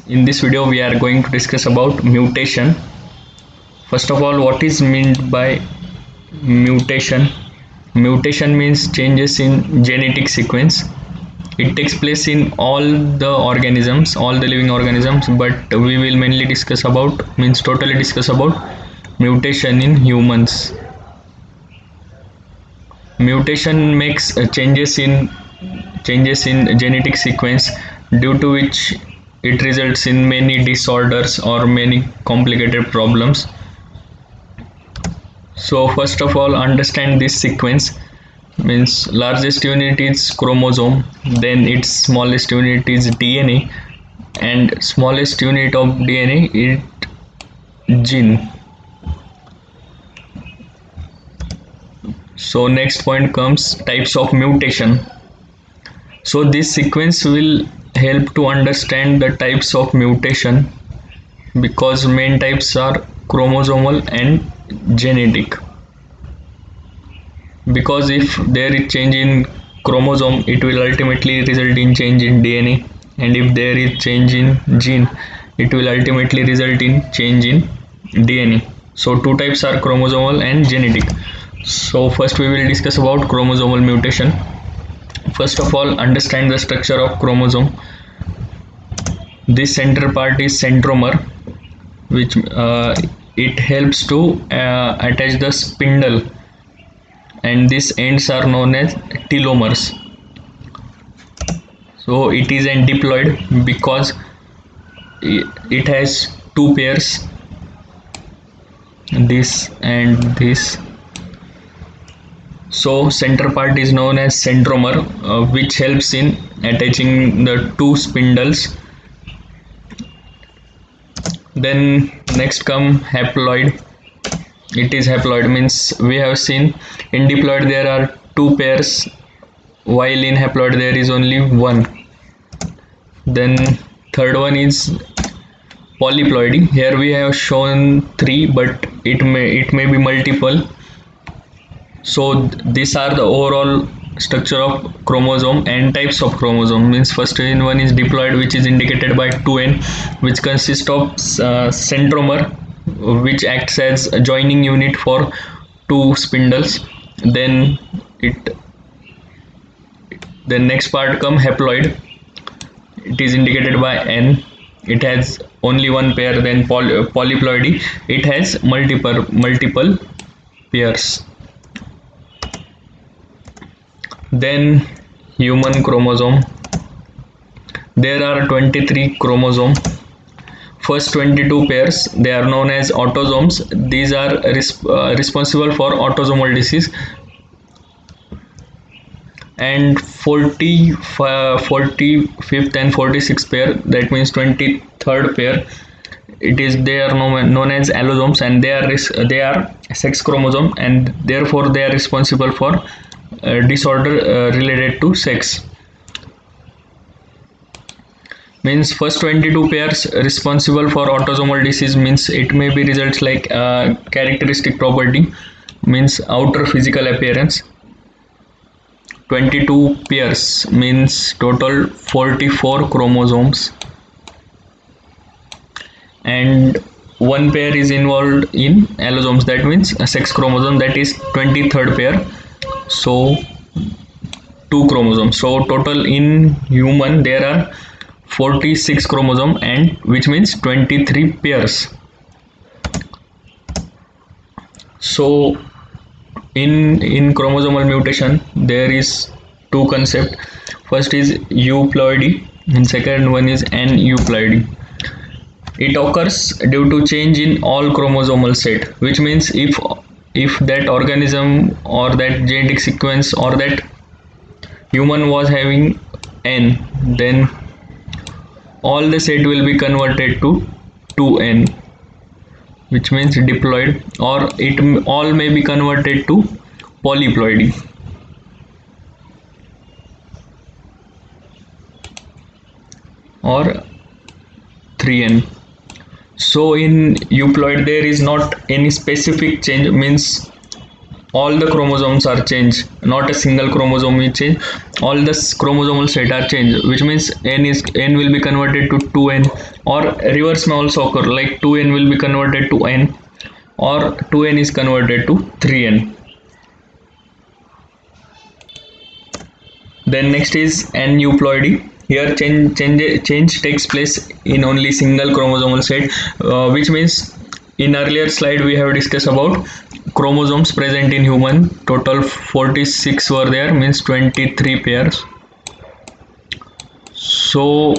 In this video we are going to discuss about mutation. First of all, what is meant by mutation? Mutation means changes in genetic sequence. It takes place in all the organisms, all the living organisms, but we will mainly discuss about, means totally discuss about mutation in humans. Mutation makes changes in genetic sequence, due to which it results in many disorders or many complicated problems. So first of all, understand this sequence. Means largest unit is chromosome, then its smallest unit is DNA, and smallest unit of DNA is gene. So next point comes types of mutation. So this sequence will help to understand the types of mutation, because main types are chromosomal and genetic. Because if there is change in chromosome, it will ultimately result in change in DNA, and if there is change in gene, it will ultimately result in change in DNA. So two types are chromosomal and genetic. So first we will discuss about chromosomal mutation. First of all, understand the structure of chromosome. This center part is centromer, which it helps to attach the spindle, and these ends are known as telomeres. So it is an diploid because it has two pairs, this and this. So center part is known as centromer, which helps in attaching the two spindles. Then next come haploid. It is haploid, means we have seen in diploid there are two pairs, while in haploid there is only one. Then third one is polyploidy. Here we have shown three, but it may be multiple. So these are the overall structure of chromosome and types of chromosome. Means first one is diploid, which is indicated by 2n, which consists of centromer, which acts as a joining unit for two spindles. Then the next part come haploid. It is indicated by n. It has only one pair. Then polyploidy, it has multiple pairs. Then human chromosome. There are 23 chromosome. First 22 pairs, they are known as autosomes. These are responsible for autosomal disease. And 45th and 46th pair, that means 23rd pair, they are known as allosomes, and they are sex chromosome, and therefore they are responsible for disorder related to sex. Means first 22 pairs responsible for autosomal disease, means it may be results like characteristic property, means outer physical appearance. 22 pairs means total 44 chromosomes, and one pair is involved in allosomes, that means a sex chromosome, that is 23rd pair. So two chromosomes. So total in human there are 46 chromosome, and which means 23 pairs. So in chromosomal mutation there is two concept. First is euploidy and second one is aneuploidy. It occurs due to change in all chromosomal set, which means if that organism or that genetic sequence or that human was having n, then all the set will be converted to 2n, which means diploid, or it all may be converted to polyploidy. Or 3n. So in euploid there is not any specific change, means all the chromosomes are changed, not a single chromosome is changed, all the chromosomal set are changed, which means n will be converted to 2n, or reverse may also occur, like 2n will be converted to n, or 2n is converted to 3n. Then next is aneuploidy. Here change takes place in only single chromosomal set, which means in earlier slide we have discussed about chromosomes present in human. Total 46 were there, means 23 pairs. So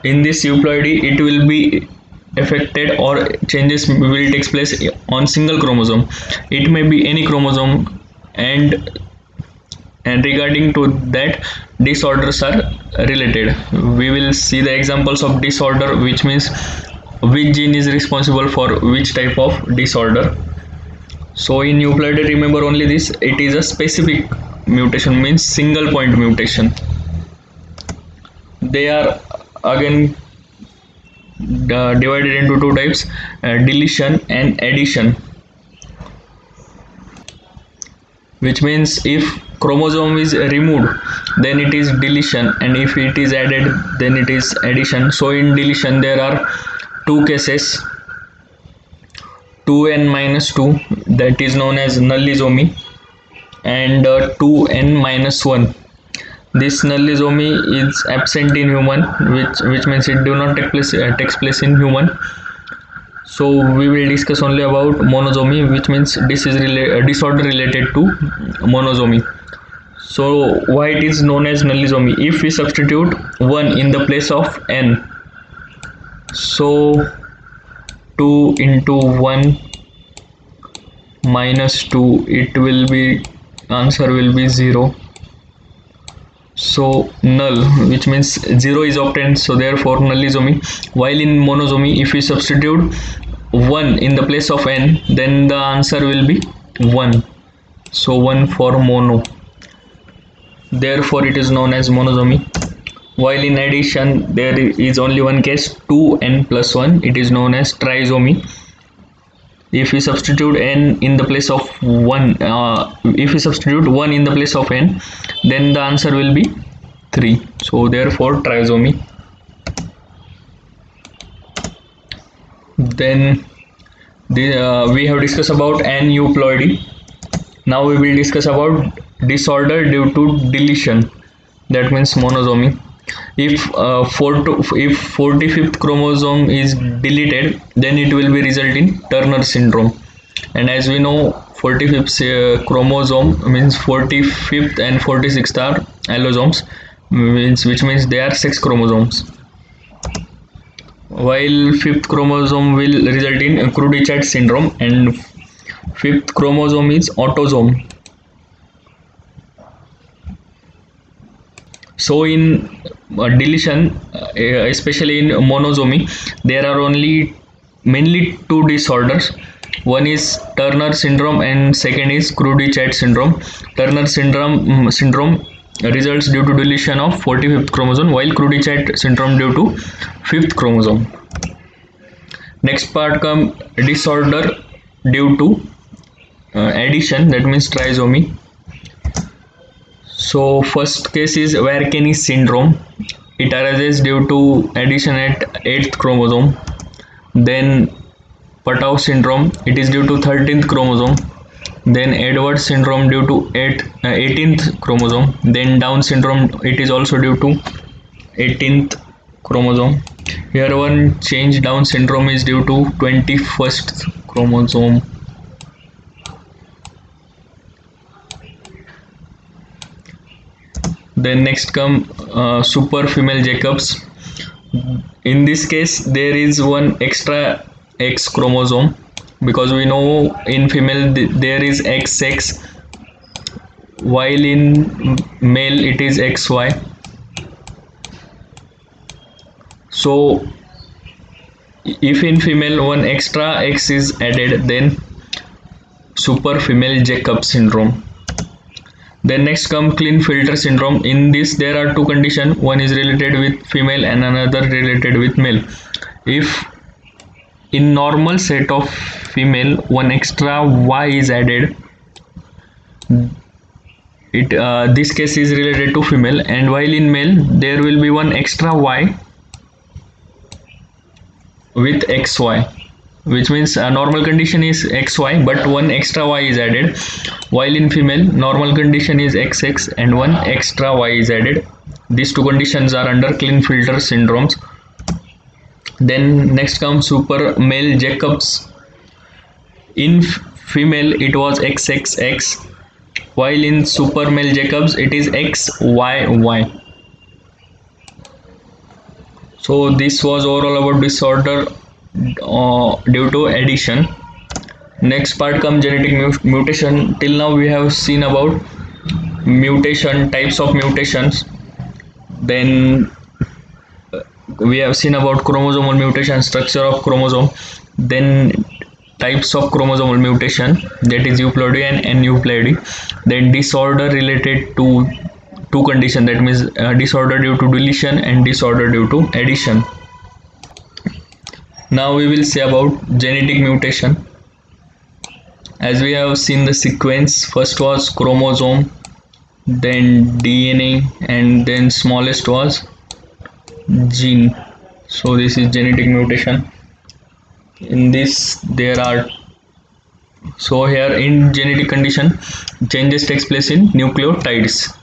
in this euploidy it will be affected, or changes will take place on single chromosome. It may be any chromosome, and regarding to that, disorders are related. We will see the examples of disorder, which means which gene is responsible for which type of disorder. So in euploidy, remember only this, it is a specific mutation, means single point mutation. They are again divided into two types, deletion and addition, which means if chromosome is removed then it is deletion, and if it is added then it is addition. So in deletion there are two cases, 2n minus 2, that is known as nullisomy, and 2n minus 1. This nullisomy is absent in human, which means it do not takes place in human. So we will discuss only about monosomy, which means this is disorder related to monosomy. So why it is known as nullisomy? If we substitute 1 in the place of n, so 2 into 1 minus 2, it will be, answer will be 0. So null, which means 0 is obtained, so therefore nullisomy. While in monosomy, if we substitute 1 in the place of n, then the answer will be 1. So 1 for mono. Therefore it is known as monosomy. While in addition, there is only one case, 2n plus 1, it is known as trisomy. If we substitute n in the place of 1, if we substitute 1 in the place of n, then the answer will be 3. So therefore trisomy. Then we have discussed about aneuploidy. Now we will discuss about disorder due to deletion, that means monosomy. If 45th chromosome is deleted, then it will be result in Turner syndrome. And as we know, 45th chromosome means 45th and 46th are allosomes, which means they are sex chromosomes. While 5th chromosome will result in Crudy-Chat syndrome, and 5th chromosome is autosome. So in deletion, especially in monosomy, there are mainly two disorders. One is Turner syndrome and second is Crudy-Chat syndrome. Turner syndrome results due to deletion of 45th chromosome, while Crudy-Chat syndrome due to 5th chromosome. Next part come disorder due to addition, that means trisomy. So first case is Wernicke syndrome. It arises due to addition at 8th chromosome. Then Patau syndrome, it is due to 13th chromosome. Then Edwards syndrome due to 18th chromosome. Then Down syndrome, it is also due to 18th chromosome. Here one change, Down syndrome is due to 21st chromosome. Then next come super female Jacobs. In this case there is one extra X chromosome, because we know in female there is XX, while in male it is XY. So if in female one extra X is added, then super female Jacob syndrome. Then next come Klinefelter syndrome. In this there are two conditions, one is related with female and another related with male. If in normal set of female one extra Y is added, This case is related to female, and while in male there will be one extra y with xy, which means normal condition is xy but one extra y is added, while in female normal condition is xx and one extra y is added. These two conditions are under Klinefelter syndromes. Then next comes super male Jacobs. In female it was xxx, while in super male Jacobs it is xyy. So this was overall about disorder due to addition. Next part comes genetic mutation. Till now we have seen about mutation, types of mutations. Then we have seen about chromosomal mutation, structure of chromosome. Then types of chromosomal mutation, that is euploidy and aneuploidy. Then disorder related to two conditions, that means disorder due to deletion and disorder due to addition. Now we will say about genetic mutation. As we have seen the sequence, first was chromosome, then DNA, and then smallest was gene. So this is genetic mutation. In this there are, so here in genetic condition changes takes place in nucleotides.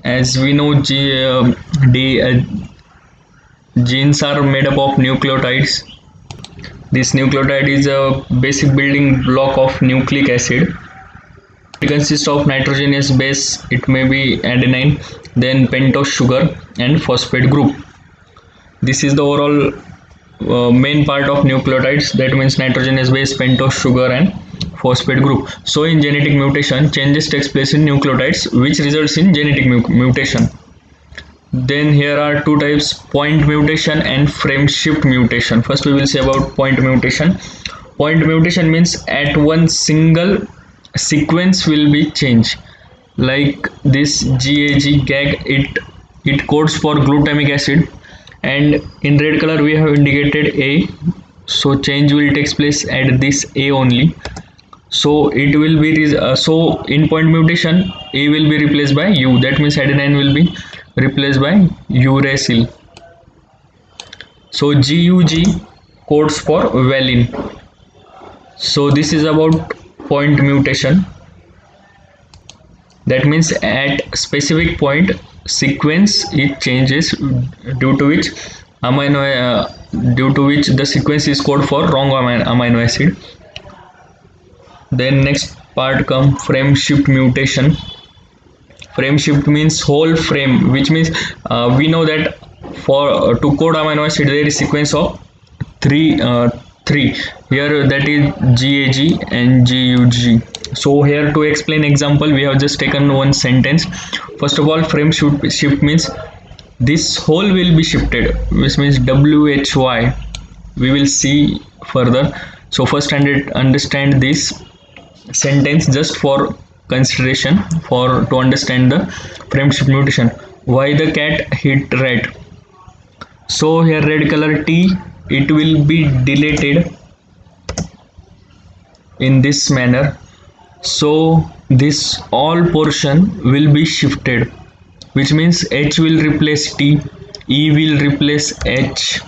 As we know, genes are made up of nucleotides. This nucleotide is a basic building block of nucleic acid. It consists of nitrogenous base, it may be adenine, then pentose sugar and phosphate group. This is the overall main part of nucleotides, that means nitrogenous base, pentose sugar and phosphate group. So in genetic mutation, changes takes place in nucleotides which results in genetic mutation. Then here are two types, point mutation and frame shift mutation. First we will say about point mutation. Point mutation means at one single sequence will be changed. Like this GAG, it codes for glutamic acid, and in red color we have indicated A, so change will take place at this A only. So it will be so in point mutation A will be replaced by U, that means adenine will be replaced by uracil. So GUG codes for valine. So this is about point mutation, that means at specific point sequence it changes, due to which the sequence is code for wrong amino acid. Then next part come frame shift mutation. Frame shift means whole frame, which means we know that for to code amino acid there is sequence of three here, that is GAG and GUG. So here to explain example we have just taken one sentence. First of all, frame shift means this whole will be shifted, which means WHY. We will see further. So first understand this sentence just for consideration, for to understand the frame shift mutation. Why the cat hit rat? So here red color T, it will be deleted in this manner. So this all portion will be shifted, which means H will replace T, E will replace H,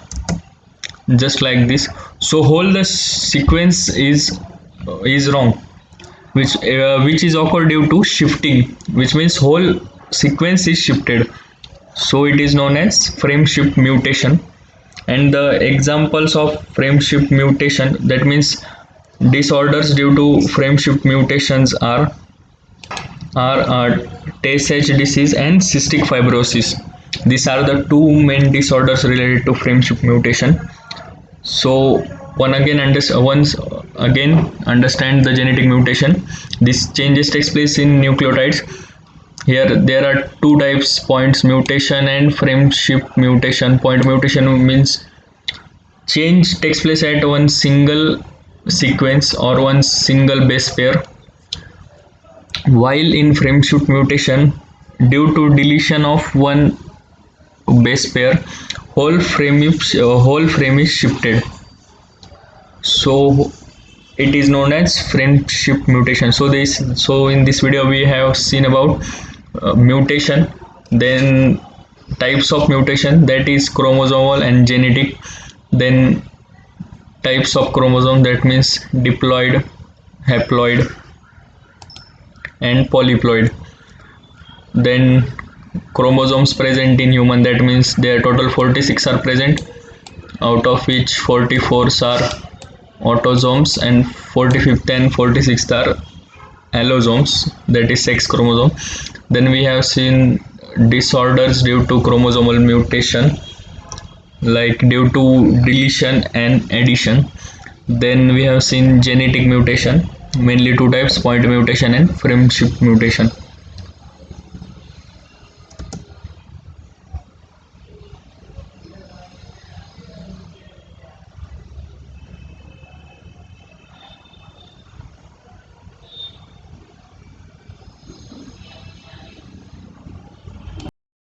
just like this. So whole the sequence is wrong, which is occurred due to shifting, which means whole sequence is shifted. So it is known as frame shift mutation. And the examples of frame shift mutation, that means disorders due to frame shift mutations are Tay-Sachs disease and cystic fibrosis. These are the two main disorders related to frame shift mutation. So once again understand the genetic mutation. This changes takes place in nucleotides. Here there are two types, point mutation and frame shift mutation. Point mutation means change takes place at one single sequence or one single base pair, while in frame shift mutation, due to deletion of one base pair, whole frame is shifted. So it is known as friendship mutation. So in this video we have seen about mutation, then types of mutation, that is chromosomal and genetic, then types of chromosome, that means diploid, haploid and polyploid. Then chromosomes present in human, that means there total 46 are present, out of which 44 are autosomes and 45th and 46th are allosomes, that is sex chromosome. Then we have seen disorders due to chromosomal mutation, like due to deletion and addition. Then we have seen genetic mutation, mainly two types, point mutation and friendship mutation.